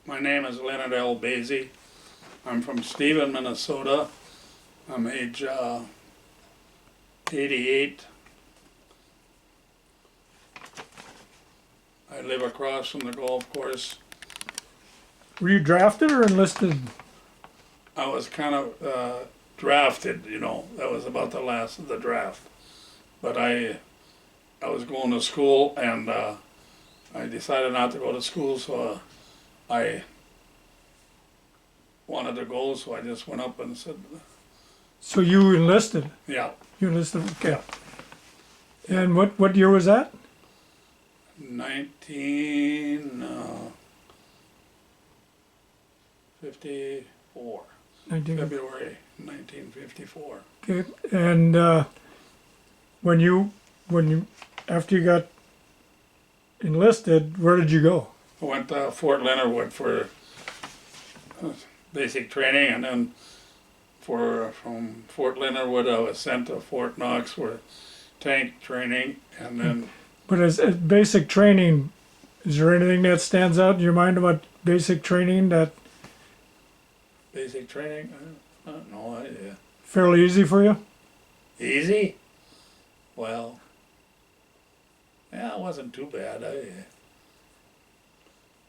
My name is Leonard Bazey. I'm from Stephen, Minnesota. I'm age 88. I live across from the golf course. Were you drafted or enlisted? I was kind of drafted, you know. That was about the last of the draft. But I was going to school, and I decided not to go to school, so I wanted to go, so I just went up and said, So you enlisted? yeah, You enlisted, okay. And what year was that? 1954. 19. February 1954. Okay. And when you after you got enlisted, where did you go? I went to Fort Leonard for basic training, and then from Fort Leonard I was sent to Fort Knox for tank training, and then But as basic training, is there anything that stands out in your mind about basic training that basic training, I don't know, fairly easy for you? easy? Well, yeah, it wasn't too bad.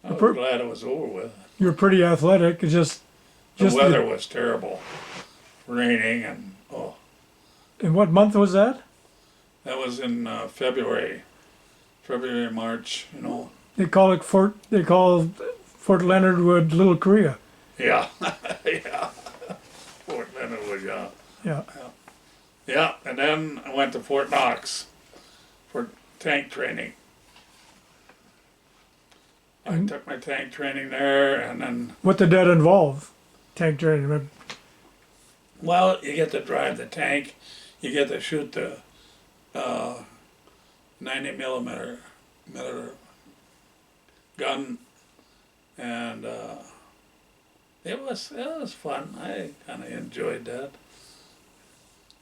I was glad it was over with. You're pretty athletic. It's just The weather was terrible, raining, and oh. And what month was that? That was in February, March, you know. They call Fort Leonard Wood Little Korea. Yeah, yeah. Fort Leonard Wood, yeah. Yeah. Yeah, and then I went to Fort Knox for tank training. I took my tank training there, and then, What did that involve? Tank training. well, you get to drive the tank, you get to shoot the 90 millimeter gun, and it was fun. I kind of enjoyed that.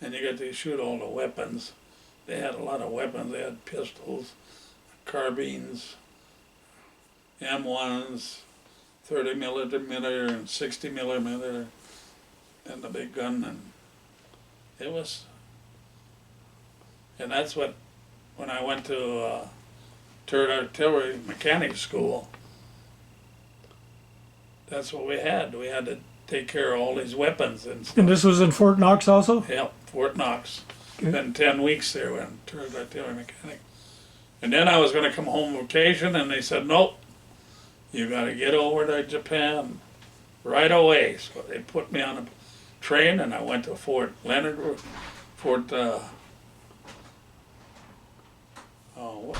And you get to shoot all the weapons. They had a lot of weapons. They had pistols, carbines, M1s, 30 millimeter and 60 millimeter, and the big gun. And it was, and that's what, when I went to Third Artillery Mechanic School, that's what we had. We had to take care of all these weapons and stuff. And this was in Fort Knox also? Yep, Fort Knox. Okay. Spent 10 weeks there when Third Artillery Mechanic. And then I was going to come home vacation, and they said, nope, you got to get over to Japan right away. So they put me on a train, and I went to Fort Leonard, what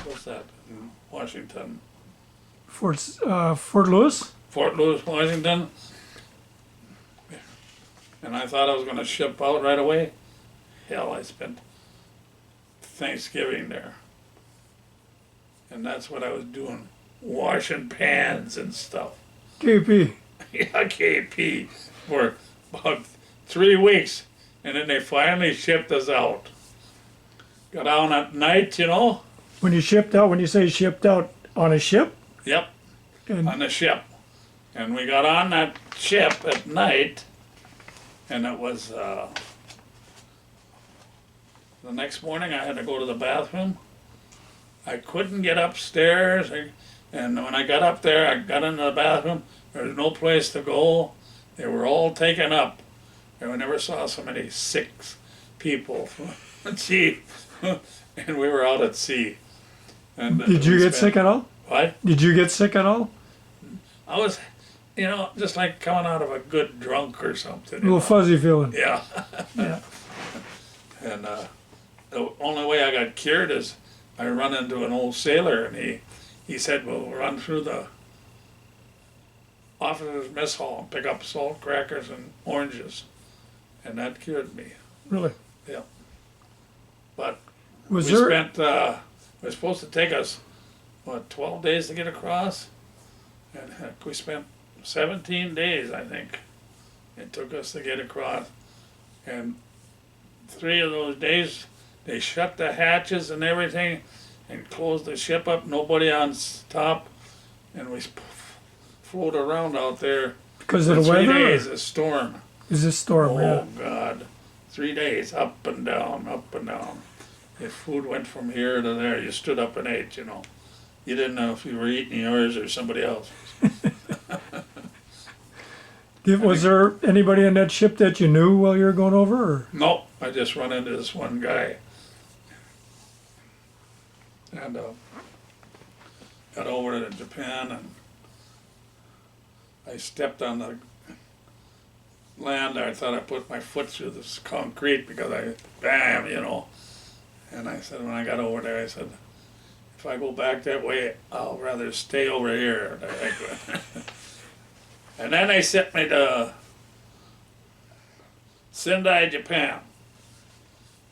was that in Washington? Fort Lewis? Fort Lewis, Washington. And I thought I was going to ship out right away. Hell, I spent Thanksgiving there. And that's what I was doing, washing pans and stuff. KP. Yeah, KP, for about 3 weeks. And then they finally shipped us out. Got out at night, you know? When you say shipped out, on a ship? Yep, And on the ship. And we got on that ship at night, and it was, the next morning I had to go to the bathroom. I couldn't get upstairs, and when I got up there, I got into the bathroom, there was no place to go. They were all taken up. And we never saw so many sick people at sea, and we were out at sea. And did you get sick at all? What? Did you get sick at all? I was, you know, just like coming out of a good drunk or something. A little fuzzy feeling. Yeah. Yeah. And the only way I got cured is I run into an old sailor, and he said, well, run through the officers' mess hall and pick up salt crackers and oranges. And that cured me. Really? Yeah. But Was we there? spent, it was supposed to take us, 12 days to get across? And heck, we spent 17 days, I think, it took us to get across. And 3 of those days, they shut the hatches and everything and closed the ship up, nobody on top. And we float around out there Because of for the 3 weather? days, a storm. Is this storm? Oh, Yeah. God. 3 days, up and down, up and down. If food went from here to there, you stood up and ate, you know. You didn't know if you were eating yours or somebody else's. Was there anybody on that ship that you knew while you were going over? Or? Nope, I just run into this one guy. And got over to Japan, and I stepped on the land. I thought I put my foot through this concrete because bam, you know. And I said, when I got over there, I said, if I go back that way, I'll rather stay over here. And then they sent me to Sendai, Japan.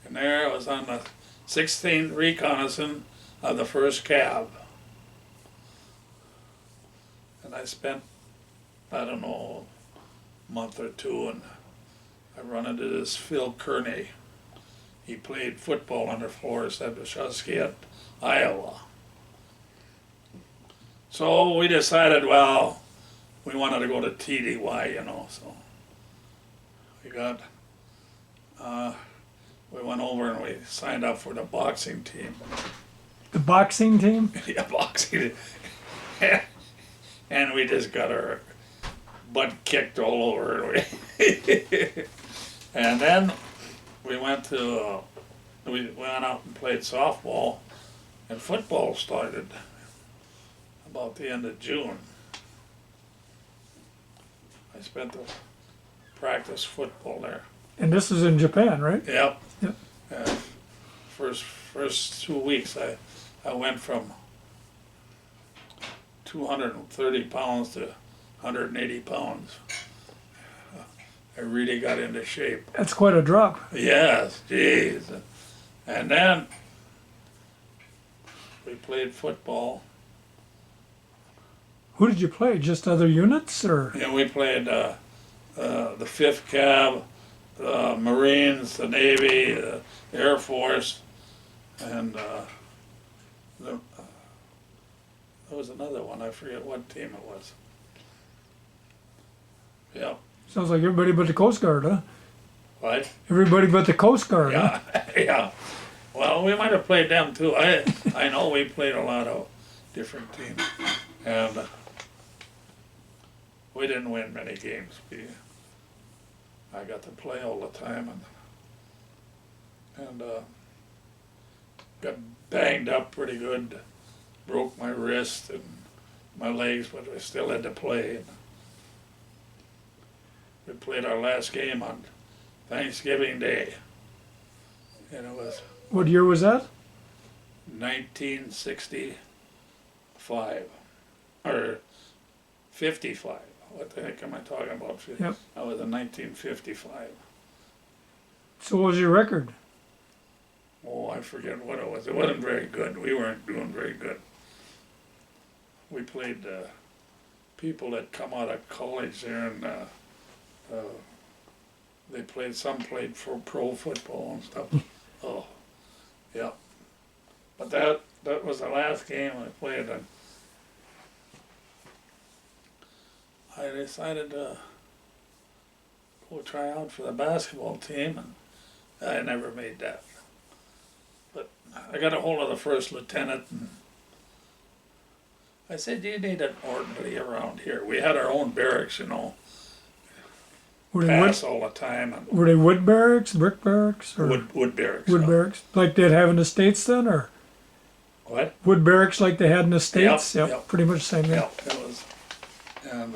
And there I was on the 16th reconnaissance of the 1st Cav. And I spent, I don't know, a month or two, and I run into this Phil Kearney. He played football under Forrest at Wachusky, Iowa. So we decided, well, we wanted to go to TDY, you know, so we went over and we signed up for the boxing team. The boxing team? Yeah, boxing. And we just got our butt kicked all over. And then we went out and played softball, and football started about the end of June. I spent the practice football there. And this is in Japan, right? Yep. Yep. First 2 weeks, I went from 230 pounds to 180 pounds. I really got into shape. That's quite a drop. Yes, geez. And then we played football. Who did you play? Just other units, or? Yeah, we played the 5th Cav, the Marines, the Navy, the Air Force, and there was another one. I forget what team it was. Yep. Sounds like everybody but the Coast Guard, huh? What? Everybody but the Coast Guard, huh? Yeah, yeah. Well, we might have played them too. I know we played a lot of different teams, and we didn't win many games. I got to play all the time, and got banged up pretty good. Broke my wrist and my legs, but I still had to play. We played our last game on Thanksgiving Day, and it was What year was that? 1965, or 55. What the heck am I talking about? Yep. I was in 1955. So what was your record? Oh, I forget what it was. It wasn't very good. We weren't doing very good. We played people that come out of college there, and some played for pro football and stuff. Oh, yeah. But that was the last game I played, and I decided to go try out for the basketball team, and I never made that. But I got a hold of the first lieutenant, and I said, you need an orderly around here. We had our own barracks, you know, Were they pass all the time. And were they wood barracks, brick barracks, or wood barracks. wood no. barracks like they'd have in the States then, or What? wood barracks like they had in the States? Yep. Pretty much the same thing. Yeah, it was. And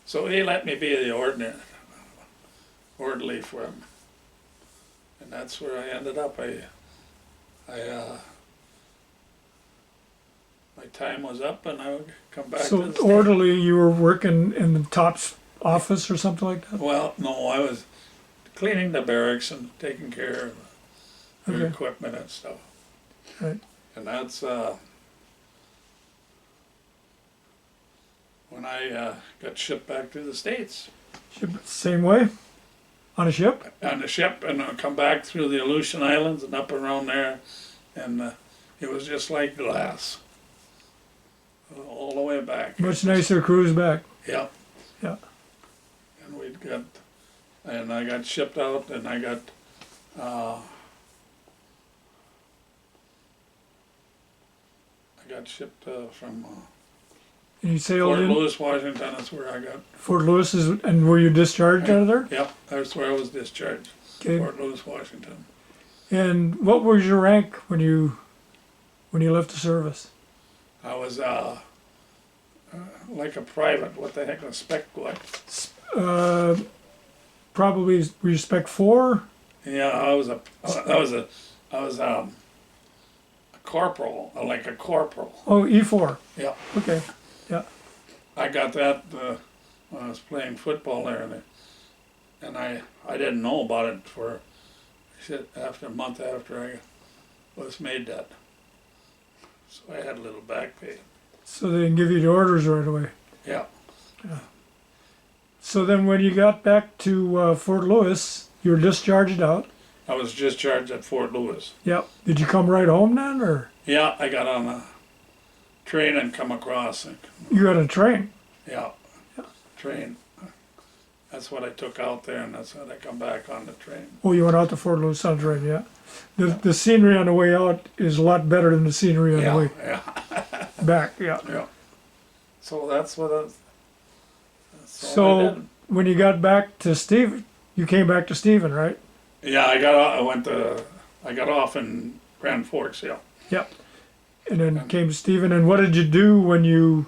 so he let me be the orderly for him. And that's where I ended up. My time was up, and I would come back to So the States. orderly, you were working in the top's office or something like that? Well, no, I was cleaning the barracks and taking care of the Okay. equipment and stuff. Right. And that's when I got shipped back to the States Same way? On a ship? on the ship, and come back through the Aleutian Islands and up around there, and it was just like glass. all the way back. Much nicer cruise back. Yeah. Yeah. And I got shipped out, and I got, shipped from And you sailed Fort in Lewis, Washington. That's where I got. Fort Lewis, and were you discharged out of there? Yeah, that's where I was discharged. Okay. Fort Lewis, Washington. And what was your rank when you left the service? I was like a private. What the heck, a spec what? Probably respect 4. Yeah, I was a corporal, like a corporal. Oh, E4. Yeah, Okay. Yeah. I got that when I was playing football there, and I didn't know about it for after a month after I was made that. So I had a little back pain. So they didn't give you the orders right away. Yeah. So then when you got back to Fort Lewis, you were discharged out. I was discharged at Fort Lewis. Yep. Did you come right home then, or? Yeah, I got on a train and come across. You got a train? Yeah, train. That's what I took out there, and that's how I come back on the train. Oh, you went out to Fort Lewis on the train, yeah. The scenery on the way out is a lot better than the scenery on the way back, yeah. Yeah. So that's what I. So when you got back to Stephen, you came back to Stephen, right? Yeah, I got off in Grand Forks. Yeah. Yep. And then came to Stephen. And what did you do when you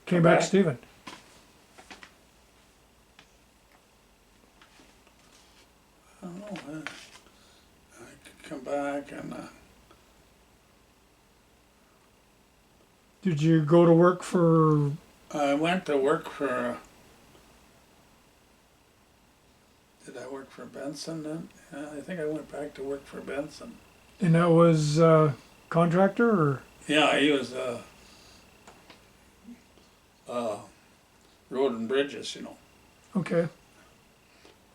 came back to Stephen? I don't know. I could come back and. Did you go to work for? I went to work for. Did I work for Benson then? I think I went back to work for Benson. And that was contractor, or? Yeah, he was road and bridges, you know. Okay.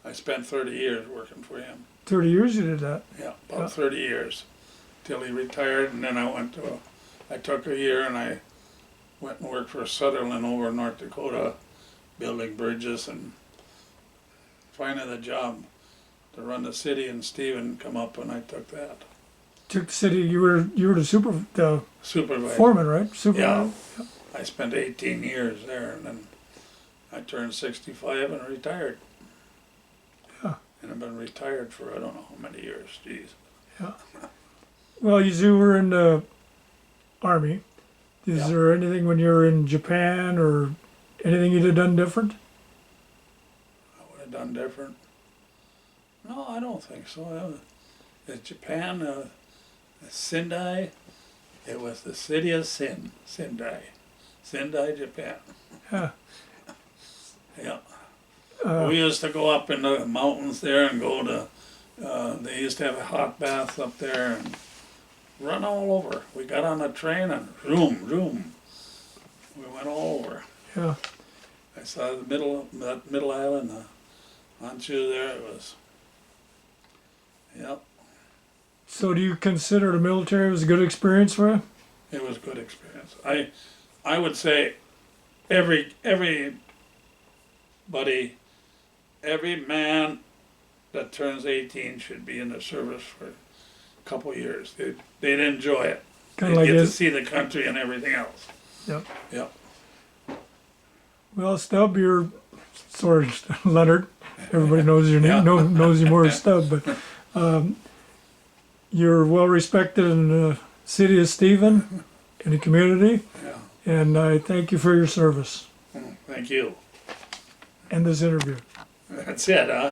I spent 30 years working for him. 30 years you did that? Yeah, about 30 years, till he retired, and then I took a year and I went and worked for Sutherland over in North Dakota, building bridges, and finally the job to run the city in Stephen come up, and I took that. Took the city. You were the Supervisor. foreman, right? Supervisor. Yeah. I spent 18 years there, and then I turned 65 and retired. Yeah. And I've been retired for I don't know how many years. Jeez. Yeah. Well, you were in the Army. Is there anything when you were in Japan or anything you'd have done different? I would have done different. No, I don't think so. Japan, Sendai, it was the city of Sendai, Japan. Yeah. Yeah. We used to go up in the mountains there and go to, they used to have a hot bath up there and run all over. We got on a train and zoom. We went all over. Yeah. I saw that middle island, Honshu there, it was, yep. So do you consider the military was a good experience for you? It was a good experience. I would say everybody, every man that turns 18 should be in the service for a couple of years. They'd enjoy it. Kind of They'd like get to this. see the country and everything else. Yep. Yep. Well, Stub, you're sorry, Leonard. Everybody knows your name. Knows you more as Stub, but you're well respected in the city of Stephen, in the community, and I thank you for your service Thank you. and this interview. That's it, huh?